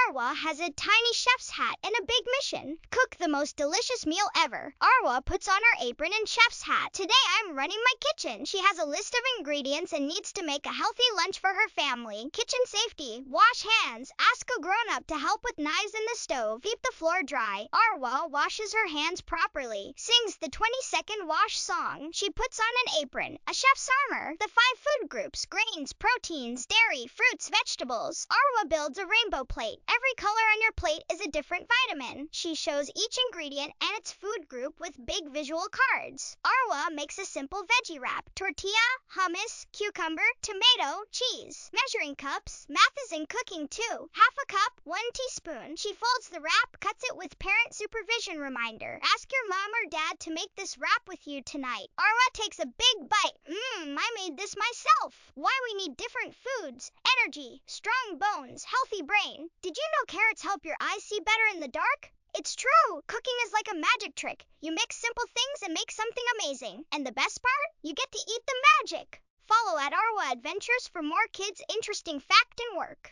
Arwa has a tiny chef's hat and a big mission: cook the most delicious meal ever. Arwa puts on her apron and chef's hat. Today I'm running my kitchen. She has a list of ingredients and needs to make a healthy lunch for her family. Kitchen safety: wash hands. Ask a grown-up to help with knives in the stove. Keep the floor dry. Arwa washes her hands properly. Sings the 20-second wash song. She puts on an apron, a chef's armor, the 5 food groups: grains, proteins, dairy, fruits, vegetables. Arwa builds a rainbow plate. Every color on your plate is a different vitamin. She shows each ingredient and its food group with big visual cards. Arwa makes a simple veggie wrap: tortilla, hummus, cucumber, tomato, cheese. Measuring cups: math is in cooking too. Half a cup, 1 teaspoon. She folds the wrap, cuts it with parent supervision reminder. Ask your mom or dad to make this wrap with you tonight. Arwa takes a big bite. I made this myself. Why we need different foods: energy, strong bones, healthy brain. Did you know carrots help your eyes see better in the dark? It's true! Cooking is like a magic trick. You mix simple things and make something amazing. And the best part? You get to eat the magic. Follow @Arwa Adventures for more kids' interesting fact and work.